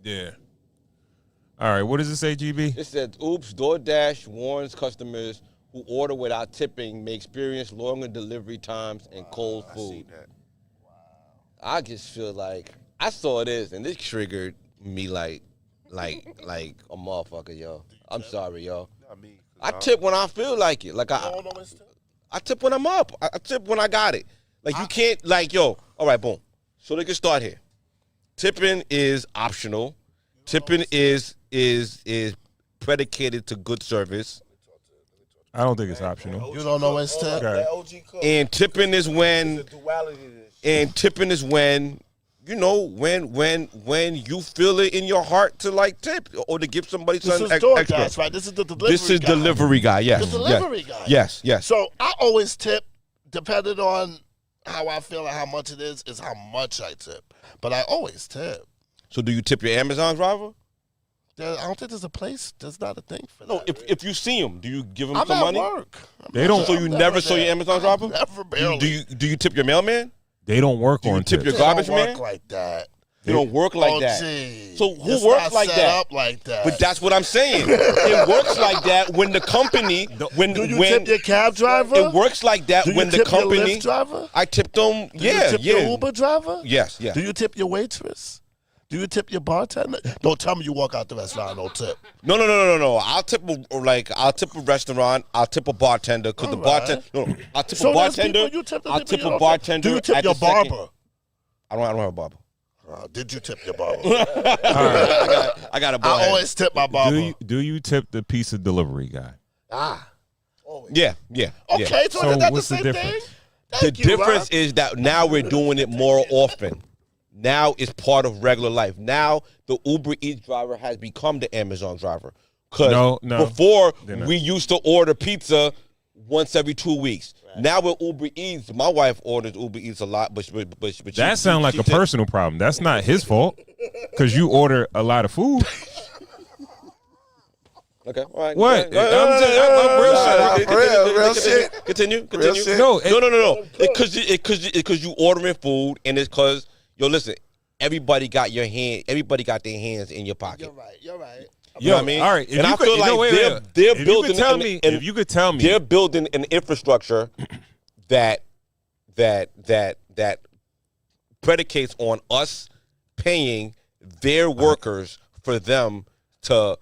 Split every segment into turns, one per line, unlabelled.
Yeah. All right, what does it say, GB?
It says, oops, DoorDash warns customers who order without tipping may experience longer delivery times and cold food.
I see that.
I just feel like I saw this and this triggered me like a motherfucker, yo. I'm sorry, yo.
Not me.
I tip when I feel like it. Like I tip when I'm up. I tip when I got it. Like you can't like, yo, all right, boom. So they can start here. Tipping is optional. Tipping is predicated to good service.
I don't think it's optional.
You don't know when it's tip?
Okay.
And tipping is when you know, when you feel it in your heart to like tip or to give somebody something extra.
DoorDash, right? This is the delivery guy.
This is delivery guy, yes.
The delivery guy.
Yes.
So I always tip, depending on how I feel and how much it is how much I tip. But I always tip.
So do you tip your Amazon driver?
I don't think there's a place. There's not a thing for that.
No, if you see them, do you give them
I'm
some
at
money?
Work.
They don't.
So you never saw your Amazon driver?
Never, barely.
Do you tip your mailman?
They don't work on
tip
tips.
your garbage
don't work
man?
like that.
You don't work like that.
Geez.
So who
It's
works
not
like
set
that?
Up like that.
But that's what I'm saying. It works like that when the company
Do you tip your cab driver?
It works like that when the company.
Your Lyft driver?
I tipped them.
Do you tip your Uber driver?
Yes.
Do you tip your waitress? Do you tip your bartender? Don't tell me you walk out the restaurant no tip.
No. I'll tip a restaurant. I'll tip a bartender because the bartender. No, I'll tip a bartender. I'll tip a bartender.
Do you tip your barber?
I don't have a barber.
Did you tip your barber?
I got a barber.
I always tip my barber.
Do you tip the pizza delivery guy?
Yeah.
Okay, so that's
what's
the
the
same thing?
difference?
The difference is that now we're doing it more often. Now it's part of regular life. Now the Uber Eats driver has become the Amazon driver. Because before we used to order pizza once every 2 weeks. Right. Now with Uber Eats, my wife orders Uber Eats a lot, but
that sounds like a personal problem. That's not his fault because you order a lot of food.
Okay, all right.
What?
I'm
real shit.
Continue.
Real shit.
No. Because you ordering food, and it's because listen. Everybody got their hands in your pocket.
You're right.
You know what I mean?
All right.
And I feel like they're building.
If you could tell me,
they're building an infrastructure that predicates on us paying their workers for them to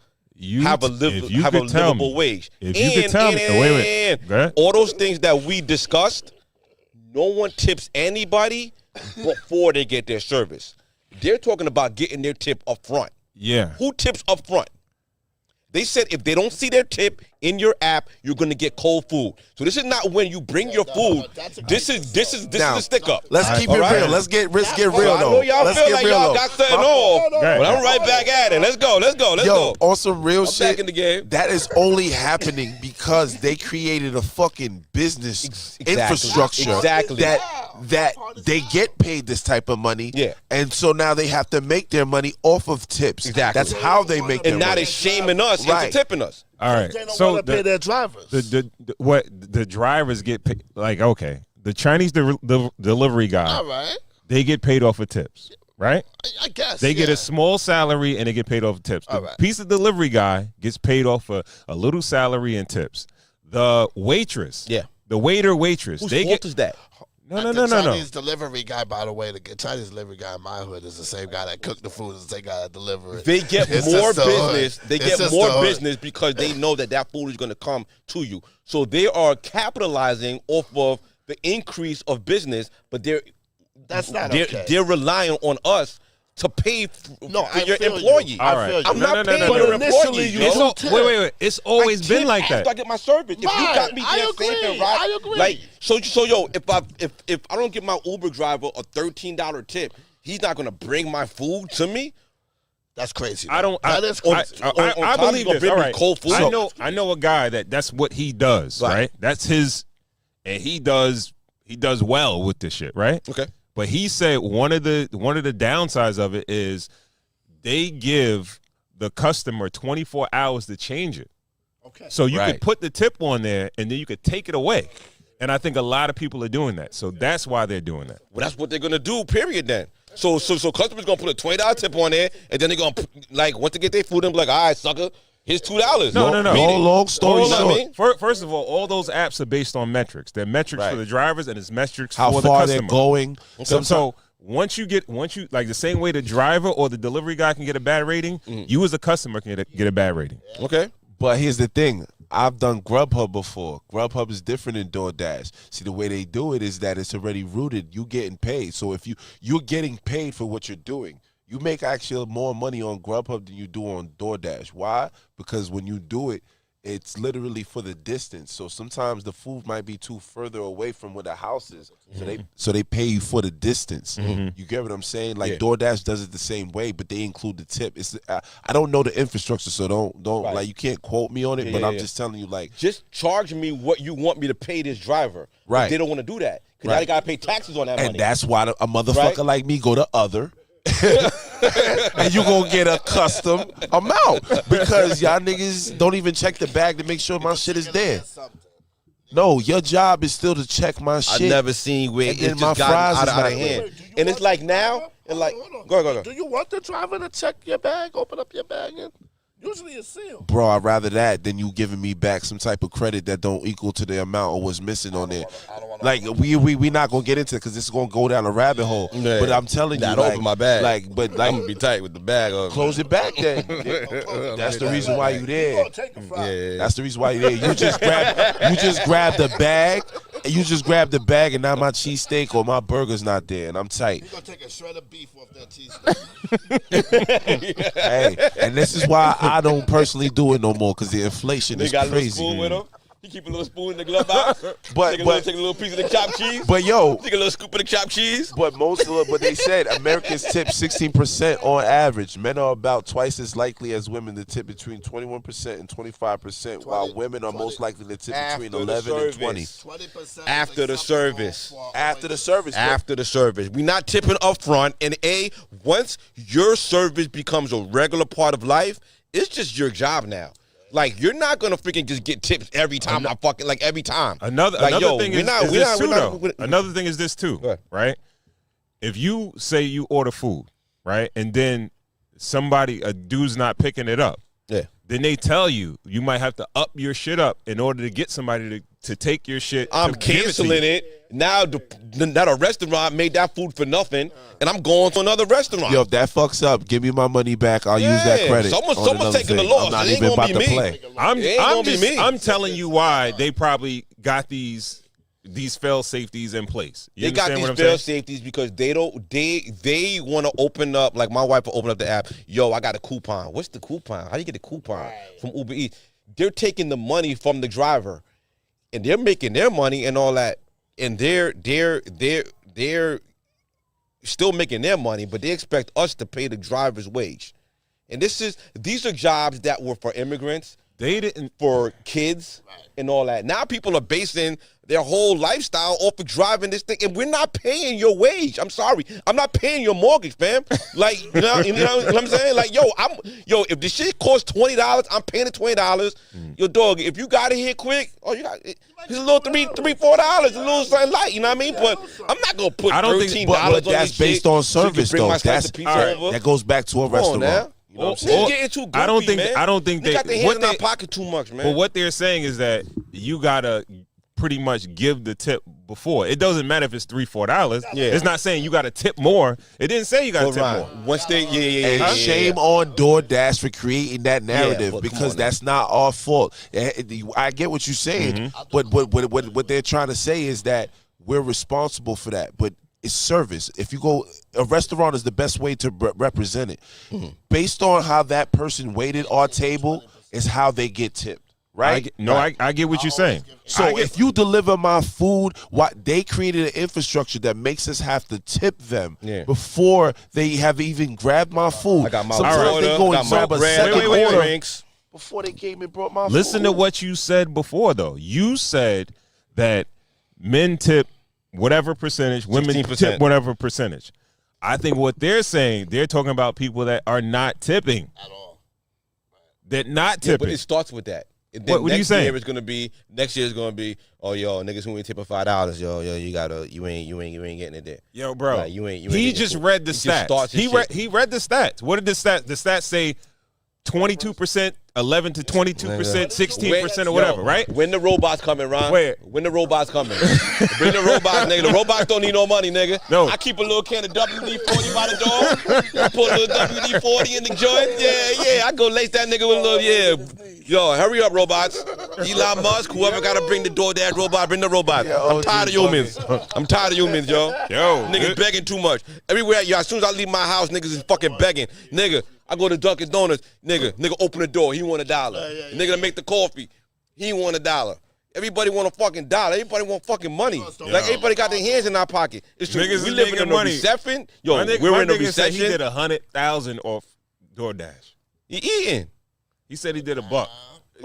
have a livable wage.
If you could tell me, wait.
All those things that we discussed, no one tips anybody before they get their service. They're talking about getting their tip up front.
Yeah.
Who tips up front? They said if they don't see their tip in your app, you're going to get cold food. So this is not when you bring your food. This is the stick up.
Let's keep it real. Let's get real though.
I know y'all
let's
feel
get
like
real
y'all
though.
got something off, but I'm right back at it. Let's go.
Yo, on some real shit.
Back in the game.
That is only happening because they created a fucking business infrastructure that they get paid this type of money.
Yeah.
And so now they have to make their money off of tips.
Exactly.
That's how they make their
money. And now
money.
they're shaming us into tipping us.
All right.
They don't
So
want to pay their drivers.
The drivers get paid, like, okay, the Chinese delivery guy,
all right,
they get paid off of tips, right?
I guess
they get a small salary and they get paid off of tips. The pizza delivery guy gets paid off a little salary and tips. The waitress, the waitress,
whose fault is that?
No.
Chinese delivery guy, by the way, the Chinese delivery guy in my hood is the same guy that cooked the food as the same guy that delivered it.
They get more business. They get more business because they know that food is going to come to you. So they are capitalizing off of the increase of business, but they're relying on us to pay for your employee.
All right.
I'm not paying your employee.
Wait. It's always been like that.
I get my service. If you got me there safe and right,
I agree.
like so yo, if I don't give my Uber driver a $13 tip, he's not gonna bring my food to me.
That's crazy.
I don't.
That is crazy.
I believe this. All right.
Cold food.
I know a guy that's what he does. Right. That's his, and he does well with this shit. Right.
Okay.
But he said one of the downsides of it is they give the customer 24 hours to change it.
Okay.
So you could put the tip on there and then you could take it away. And I think a lot of people are doing that. So that's why they're doing that.
Well, that's what they're going to do, period, then. So customers gonna put a $20 tip on there, and then they gonna once they get their food, and be like, all right, sucker, here's $2.
No.
Long story short.
First of all those apps are based on metrics. They're metrics for the drivers, and it's metrics
how
for the
far
customer.
they're going.
So once you like the same way the driver or the delivery guy can get a bad rating, you as a customer can get a bad rating.
Okay.
But here's the thing. I've done Grubhub before. Grubhub is different than DoorDash. See, the way they do it is that it's already rooted. You getting paid. So if you're getting paid for what you're doing, you make actually more money on Grubhub than you do on DoorDash. Why? Because when you do it, it's literally for the distance. So sometimes the food might be too further away from where the house is. So they pay you for the distance. You get what I'm saying? Like DoorDash does it the same way, but they include the tip. It's I don't know the infrastructure, so don't like you can't quote me on it. But I'm just telling you, like,
just charge me what you want me to pay this driver.
Right?
They don't want to do that because now they gotta pay taxes on that money.
And that's why a motherfucker like me go to other. And you gonna get a custom amount because y'all niggas don't even check the bag to make sure my shit is there. No, your job is still to check my shit.
I've never seen where it's just gotten out of hand. And it's like now, and like, go.
Do you want the driver to check your bag, open up your bag, and usually it's sealed?
Bro, I'd rather that than you giving me back some type of credit that don't equal to the amount or what's missing on there. Like we not gonna get into it because this is gonna go down a rabbit hole. Yeah. But I'm telling you,
don't open my bag.
I'm
gonna be tight with the bag.
Close it back then. That's the reason why you there. That's the reason why you there. You just grab the bag. You just grab the bag, and now my cheesesteak or my burger's not there, and I'm tight.
You gonna take a shred of beef off that cheesesteak?
Hey, and this is why I don't personally do it no more because the inflation is crazy.
Got a little spoon with him. He keep a little spoon in the glove box. Take a little piece of the chopped cheese.
But yo,
take a little scoop of the chopped cheese.
But they said Americans tip 16% on average. Men are about twice as likely as women to tip between 21% and 25%, while women are most likely to tip between 11 and 20.
20%
after the service.
After the service.
After the service. We're not tipping up front. And once your service becomes a regular part of life, it's just your job now. Like, you're not gonna freaking just get tips every time. Every time.
Another thing is this too, right? If you say you order food, right, and then a dude's not picking it up, then they tell you might have to up your shit up in order to get somebody to take your shit.
I'm canceling it. Now that restaurant made that food for nothing, and I'm going to another restaurant.
Yo, if that fucks up, give me my money back. I'll use that credit.
Someone's taking the loss.
I'm not even about to play.
I'm telling you why they probably got these fail safeties in place.
They got these fail safeties because they want to open up. Like, my wife will open up the app. Yo, I got a coupon. What's the coupon? How do you get a coupon from Uber Eats? They're taking the money from the driver, and they're making their money and all that. And they're still making their money, but they expect us to pay the driver's wage. And these are jobs that were for immigrants. They didn't for kids and all that. Now people are basing their whole lifestyle off of driving this thing, and we're not paying your wage. I'm sorry, I'm not paying your mortgage, fam. Like, you know what I'm saying? Like, if the shit costs $20, I'm paying it $20. Yo, dog, if you got it here quick, you got it. It's a little $3-4, a little something light. You know what I mean? But I'm not gonna put $13 on this shit.
That's based on service, though. That goes back to a restaurant.
You know what I'm saying? Getting too goofy,
I don't think
they got their hand in our pocket too much, man.
But what they're saying is that you gotta pretty much give the tip before. It doesn't matter if it's $3-4. Yeah. It's not saying you gotta tip more. It didn't say you gotta tip more.
Once they,
shame on DoorDash for creating that narrative because that's not our fault. I get what you're saying, but what they're trying to say is that we're responsible for that. But it's service. If you go, a restaurant is the best way to represent it. Based on how that person waited our table is how they get tipped, right?
I get what you're saying.
So if you deliver my food, they created an infrastructure that makes us have to tip them before they have even grabbed my food.
I got my
Sometimes they go and grab a second order
before
they came and brought my food.
Listen to what you said before, though. You said that men tip whatever percentage, women 16%. Tip whatever percentage. I think what they're saying, they're talking about people that are not tipping.
At all.
They're not tipping.
But it starts with that. And then
what are you saying?
Next year is gonna be, oh yo, niggas who ain't tipping $5, yo, you ain't getting it there.
Yo, bro,
like, you ain't
he just read the stats. He read the stats. What did the stats? The stats say 22%, 11 to 22%, 16% or whatever, right?
When the robots coming, Ron?
Where?
When the robots coming? Bring the robots, nigga. The robots don't need no money, nigga.
No.
I keep a little can of WD-40 by the door. I put a little WD-40 in the joint. Yeah. I go lace that nigga with a little, Yo, hurry up, robots. Elon Musk, whoever got to bring the DoorDash robot, bring the robot. I'm tired of humans. Yo. Niggas begging too much. Everywhere, yo, as soon as I leave my house, niggas is fucking begging. Nigga, I go to Dunkin' Donuts. Nigga, open the door. He want $1. Nigga to make the coffee. He want $1. Everybody want a fucking dollar. Everybody want fucking money. Like everybody got their hands in our pocket. It's true.
Niggas
we living in a recession. Yo, we're in a recession. He
did 100,000 off DoorDash.
He eating.
He said he did $1.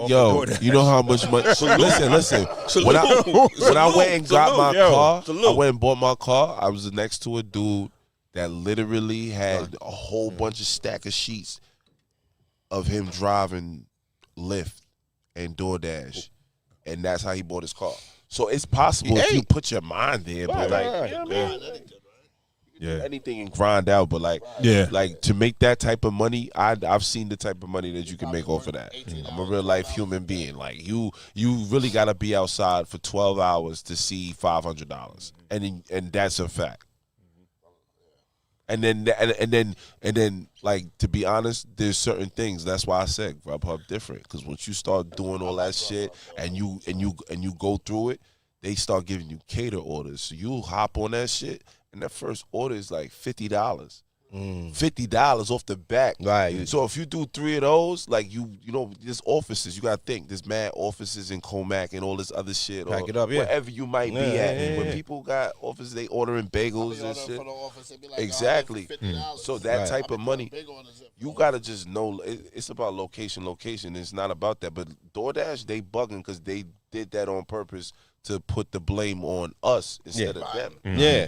Yo, you know how much money? Listen. When I went and got my car, I went and bought my car. I was next to a dude that literally had a whole bunch of stack of sheets of him driving Lyft and DoorDash, and that's how he bought his car. So it's possible if you put your mind there, but anything and grind out. But like to make that type of money, I've seen the type of money that you can make off of that. I'm a real life human being. Like you really gotta be outside for 12 hours to see $500, and that's a fact. And then, like, to be honest, there's certain things. That's why I said Grubhub different. Because once you start doing all that shit and you go through it, they start giving you cater orders. So you hop on that shit, and that first order is like $50. $50 off the back.
Right.
So if you do 3 of those, like you know, there's offices. You gotta think. There's mad offices in Comac and all this other shit.
Pack
or
it up,
wherever you might be at. When people got offices, they ordering bagels and shit. Like exactly. So that type of money, you gotta just know. It's about location. It's not about that. But DoorDash, they bugging because they did that on purpose to put the blame on us instead of them.
Yeah.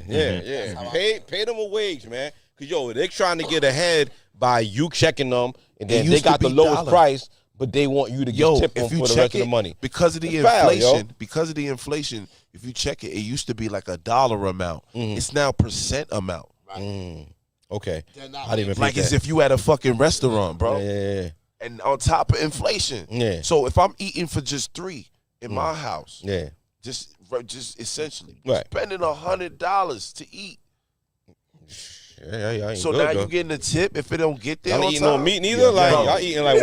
Pay them a wage, man. Because, yo, they trying to get ahead by you checking them, and then they got the lowest price, but they want you to get tip them for the rest of the money.
Because of the inflation, if you check it, it used to be like a dollar amount. It's now percent amount.
Okay. I didn't even
like as if you at a fucking restaurant, bro.
Yeah.
And on top of inflation.
Yeah.
So if I'm eating for just 3 in my house, just essentially spending $100 to eat.
Yeah,
so now you getting a tip if it don't get there.
I don't eat no meat neither. Y'all eating like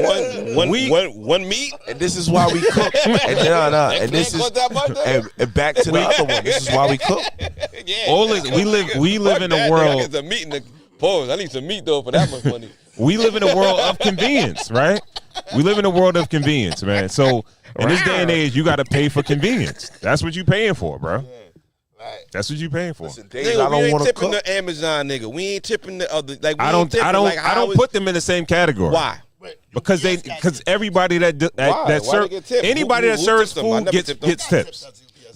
one meat.
And this is why we cook. And this is and back to the other one. This is why we cook.
We live in a world.
I get some meat in the pause. I need some meat though for that much money.
We live in a world of convenience, right? We live in a world of convenience, man. So in this day and age, you got to pay for convenience. That's what you paying for, bro. Right. That's what you paying for.
Listen, nigga, we ain't tipping the Amazon nigga. We ain't tipping the other. Like
I don't put them in the same category.
Why?
Because everybody that serves anybody that serves food gets tips.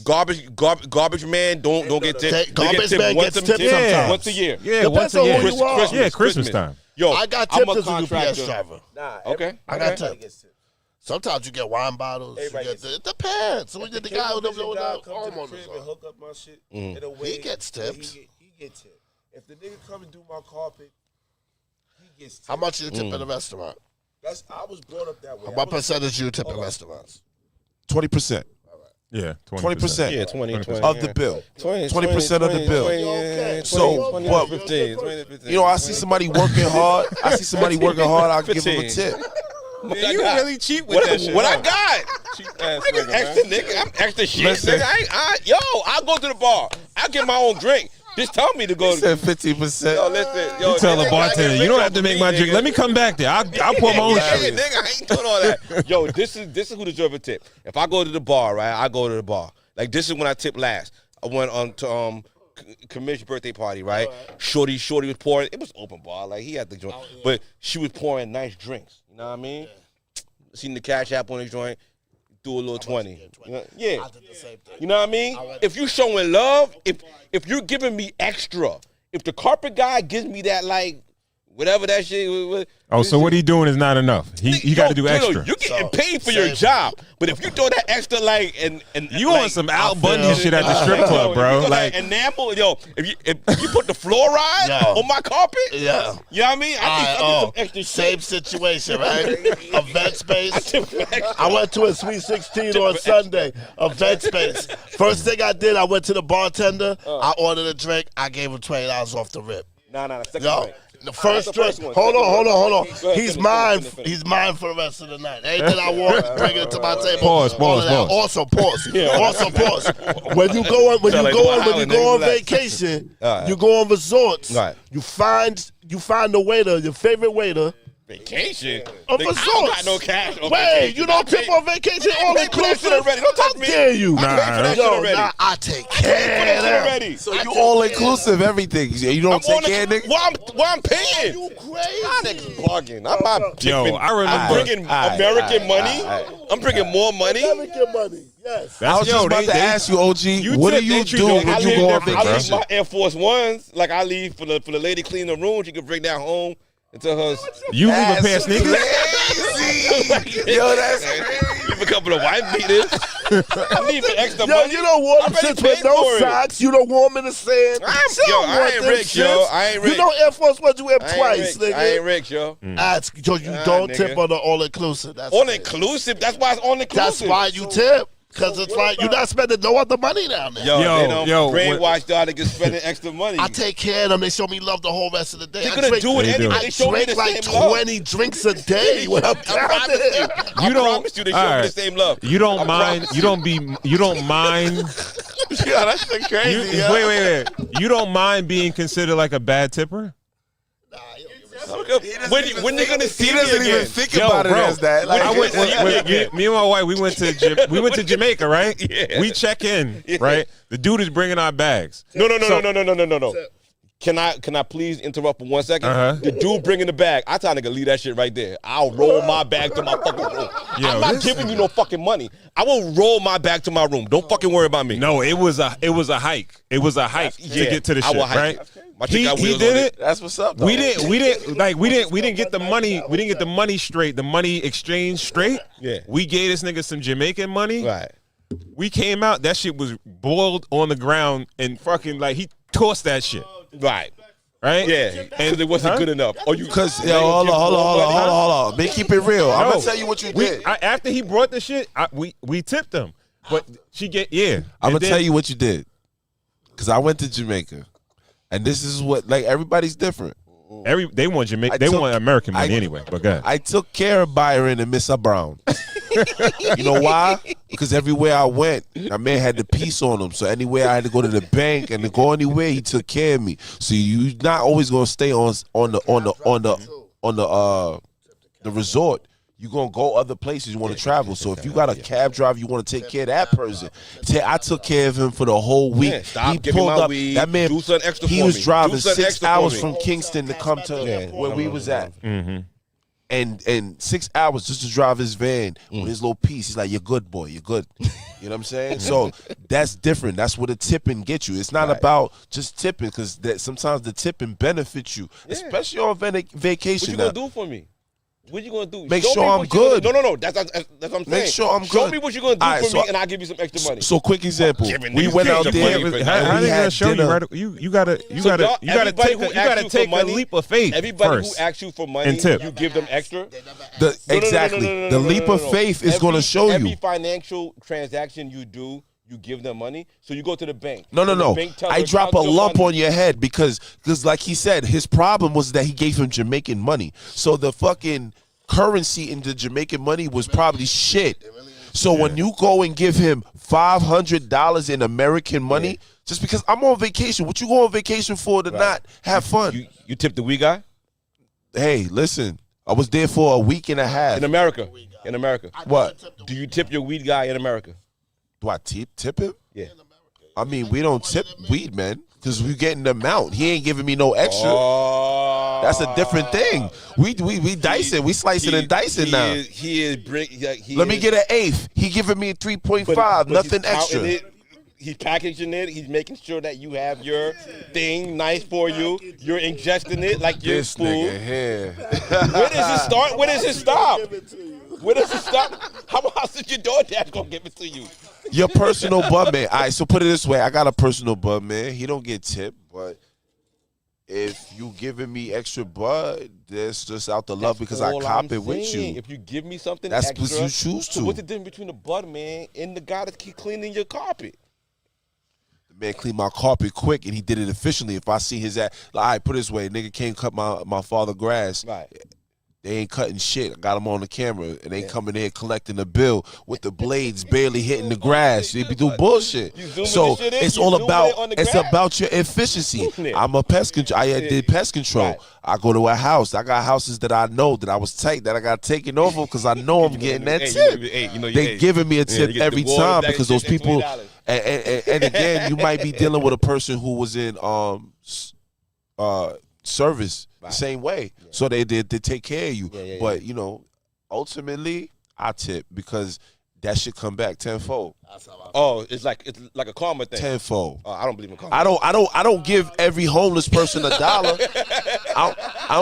Garbage man don't get tips.
Garbage man gets tips
once a year.
Yeah, once a year. Christmas time.
Yo,
I got tips as a UPS driver.
Okay,
I got tips. Sometimes you get wine bottles. It depends. So we get the guy who lives over there, homeowners.
And hook up my shit.
He gets tips.
He gets tips. If the nigga come and do my carpet, he gets tips.
How much you tip in a restaurant?
I was brought up that way.
What percentage you tip in restaurants?
20%.
Yeah,
20%.
Yeah, 20
of the bill. 20% of the bill. So, you know, I see somebody working hard. I'll give them a tip.
Man, you really cheap with that shit.
What I got? Nigga, extra nigga. I'm extra shit. Listen. Nigga, I'll go to the bar. I'll get my own drink. Just tell me to go.
You said 50%.
Yo, listen.
You tell the bartender, you don't have to make my drink. Let me come back there. I'll pour my own shit.
Nigga, I ain't doing all that. Yo, this is who deserve a tip. If I go to the bar, right, I go to the bar. Like, this is when I tip last. I went on to Commission's birthday party, right? Shorty was pouring. It was open bar. Like, he had the joint. But she was pouring nice drinks. You know what I mean? Seen the Cash App on the joint, do a little 20. Yeah.
I did the same thing.
You know what I mean? If you showing love, if you're giving me extra, if the carpet guy gives me that, like, whatever that shit.
So what he doing is not enough. He got to do extra.
You're getting paid for your job, but if you throw that extra and
you on some Al Bundy shit at the strip club, bro.
Like enamel, if you put the fluoride on my carpet, you know what I mean? I need some extra
same situation, right? Event space. I went to a Sweet 16 on Sunday. Event space. First thing I did, I went to the bartender. I ordered a drink. I gave him $20 off the rip.
No. Second drink.
The first drink. Hold on. He's mine. He's mine for the rest of the night. Anything I want, bring it to my table.
Pause.
Also pause. When you go on vacation, you go on resorts.
Right.
You find the waiter, your favorite waiter.
Vacation?
I don't
got no cash.
Wait, you don't tip on vacation all inclusive?
Don't talk to me.
How dare you?
I
take care of that
already.
So you all inclusive everything. You don't take care, nigga?
Well, I'm paying.
You crazy?
Bargain. I'm not tipping.
I remember.
I'm bringing American money. I'm bringing more money.
American money. Yes.
I was just about to ask you, OG, what do you do when you go on vacation?
I leave my Air Force Ones. Like I leave for the lady clean the room. She can bring that home. Until her,
you leave a pair of sneakers?
Yo, that's crazy.
Leave a couple of white beaters. I leave an extra money.
You don't want them shits with no socks. You don't want them in the sand.
I ain't rich, yo. I ain't rich.
You know Air Force Ones you wear twice, nigga.
I ain't rich, yo.
So you don't tip on the all-inclusive.
All-inclusive? That's why it's all-inclusive.
That's why you tip. Because it's like you're not spending no other money down there.
Yo, brainwash y'all to get spending extra money.
I take care of them. They show me love the whole rest of the day.
They're going to do it anyway. They show me the
like
same love.
20 drinks a day when I'm down there.
I promise you they show me the same love.
You don't mind. You don't mind.
Yeah, that's crazy.
Wait. You don't mind being considered like a bad tipper?
When they gonna see
he doesn't even think about it as that. Like,
me and my wife, we went to Jamaica, right?
Yeah.
We check in, right? The dude is bringing our bags.
No. Can I please interrupt for 1 second? The dude bringing the bag, I tell nigga leave that shit right there. I'll roll my bag to my fucking room. I'm not giving you no fucking money. I will roll my bag to my room. Don't fucking worry about me.
No, it was a hike. It was a hike to get to the shit, right? He did it.
That's what's up. Though.
We didn't get the money. We didn't get the money straight. The money exchange straight.
Yeah.
We gave this nigga some Jamaican money.
Right.
We came out. That shit was boiled on the ground and fucking like he tossed that shit.
Right.
Yeah.
And it wasn't good enough.
Because hold on. They keep it real. I'm gonna tell you what you did.
After he brought the shit, we tipped him. But I'm
gonna tell you what you did. Because I went to Jamaica. And this is what, like, everybody's different.
They want Jamaica. They want American money anyway. But go ahead.
I took care of Byron and Mr. Brown. You know why? Because everywhere I went, my man had the piece on him. So anywhere I had to go to the bank and to go anywhere, he took care of me. So you're not always gonna stay on the resort. You're going to go other places you want to travel. So if you got a cab driver, you want to take care of that person. I took care of him for the whole week.
Stop
he
giving
pulled
my
up.
weed.
That man,
do something extra
he
for
was
me.
driving
Do something
6 hours
extra for
from Kingston to come to where we was at. Mm-hmm. And 6 hours just to drive his van with his little piece. He's like, you're good, boy. You're good. You know what I'm saying? So that's different. That's what a tipping gets you. It's not about just tipping because sometimes the tipping benefits you, especially on vacation.
What you going to do for me? What you gonna do?
Make sure I'm good.
No. That's what I'm saying.
Make sure I'm good.
Show me what you gonna do for me, and I'll give you some extra money.
So quick example. We went out there.
How are they gonna show you? Right, you gotta take a leap of faith.
Everybody who asks you for money, you give them extra.
Exactly. The leap of faith is gonna show you.
Every financial transaction you do, you give them money. So you go to the bank.
No. I drop a lump on your head because like he said, his problem was that he gave him Jamaican money. So the fucking currency in the Jamaican money was probably shit. So when you go and give him $500 in American money, just because I'm on vacation, what you go on vacation for to not have fun?
You tip the weed guy?
Hey, listen, I was there for a week and a half.
In America.
What?
Do you tip your weed guy in America?
Do I tip him?
Yeah.
I mean, we don't tip weed, man, because we getting the amount. He ain't giving me no extra.
Oh.
That's a different thing. We dicing. We slicing and dicing now.
Let
me get an eighth. He giving me 3.5. Nothing extra.
He's packaging it. He's making sure that you have your thing nice for you. You're ingesting it like your
This
food.
nigga here.
Where does it start? Where does it stop? Where does it stop? How else is your DoorDash gonna give it to you?
Your personal bud man. All right, so put it this way. I got a personal bud man. He don't get tipped, but if you giving me extra bud, that's just out the love because I cop it with you.
If you give me something
that's
extra,
what you choose to.
So what's the difference between the bud man and the guy that keep cleaning your carpet?
The man cleaned my carpet quick, and he did it efficiently. If I see his ass, like, all right, put it this way, nigga came cut my father grass.
Right.
They ain't cutting shit. I got them on the camera, and they coming in collecting the bill with the blades barely hitting the grass. They be doing bullshit. So it's all about your efficiency. I'm a pest control. I did pest control. Right. I go to a house. I got houses that I know that I was tight that I got taken over because I know I'm getting that tip. They giving me a tip every time because those people. And again, you might be dealing with a person who was in service. The same way, so they take care of you. But you know, ultimately, I tip because that should come back tenfold.
Oh, it's like a karma thing.
Tenfold.
I don't believe in karma.
I don't give every homeless person $1. I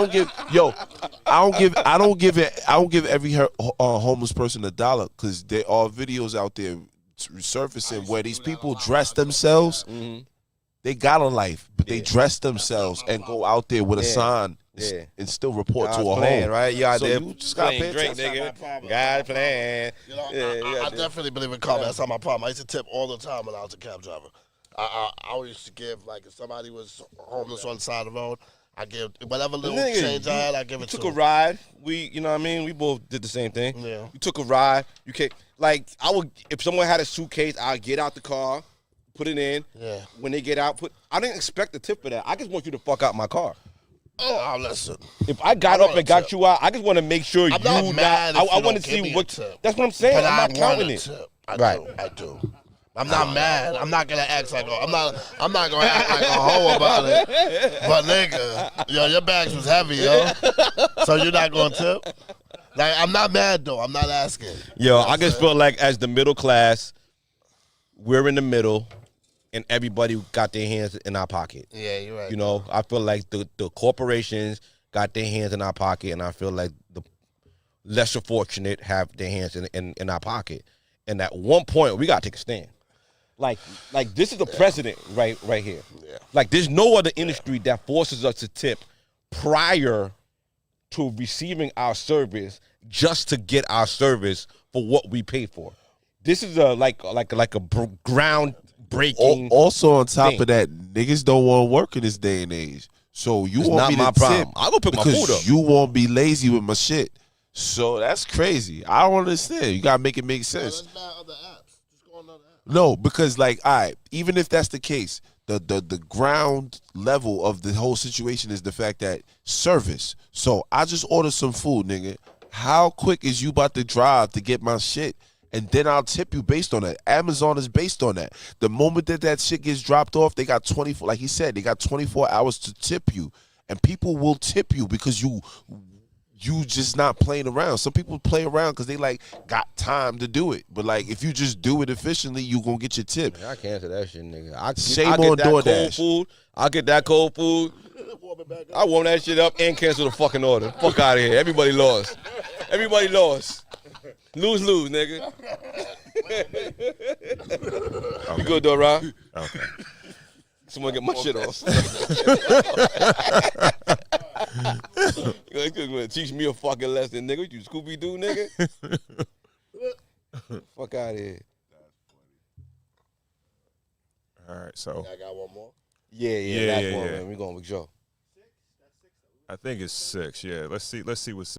don't give every homeless person $1 because there are videos out there resurfacing where these people dress themselves. Mm-hmm. They got a life, but they dress themselves and go out there with a sign and still report to a home.
Right? You out there
you just got to
drink, nigga. Got playing.
You know, I definitely believe in karma. That's not my problem. I used to tip all the time when I was a cab driver. I always used to give, like, if somebody was homeless on the side of the road, I give whatever little change I had, I give it to them.
You took a ride. You know what I mean? We both did the same thing.
Yeah.
You took a ride. You can't, like, if someone had a suitcase, I'd get out the car. Put it in. Yeah. When they get out, I didn't expect a tip for that. I just want you to fuck out my car.
Oh, listen.
If I got up and got you out, I just want to make sure
I'm not mad.
I want to see what. That's what I'm saying.
But
I'm not counting it.
I do. I'm not mad. I'm not gonna act like I'm not gonna act like a hoe about it. But nigga, yo, your bags was heavy, yo. So you're not gonna tip? Like, I'm not mad though. I'm not asking.
Yo, I just feel like as the middle class, we're in the middle. And everybody got their hands in our pocket.
Yeah, you're right.
You know, I feel like the corporations got their hands in our pocket, and I feel like the lesser fortunate have their hands in our pocket. And at one point, we got to take a stand. Like this is the precedent right here. Yeah. Like, there's no other industry that forces us to tip prior to receiving our service just to get our service for what we pay for. This is like a ground breaking.
Also, on top of that, niggas don't want to work in this day and age. So you want me to tip?
I'll go pick my food up.
You won't be lazy with my shit. So that's crazy. I don't understand. You gotta make it make sense.
That's not other apps. Just go on other apps.
No, because like, all right, even if that's the case, the ground level of the whole situation is the fact that service. So I just ordered some food, nigga. How quick is you about to drive to get my shit? And then I'll tip you based on that. Amazon is based on that. The moment that shit gets dropped off, they got 24, like he said, they got 24 hours to tip you. And people will tip you because you just not playing around. Some people play around because they like got time to do it. But like if you just do it efficiently, you gonna get your tip.
Man, I cancel that shit, nigga.
Shame on DoorDash.
I'll get that cold food. I warm that shit up and cancel the fucking order. Fuck out of here. Everybody lost. Everybody lost. Lose, nigga. You good though, Rob?
Okay.
Someone get my shit off. You gonna teach me a fucking lesson, nigga? You Scooby-Doo, nigga? Fuck out of here.
All right, so.
I got one more.
Yeah, that's one, man. We going with Joe.
I think it's 6. Yeah, let's see what's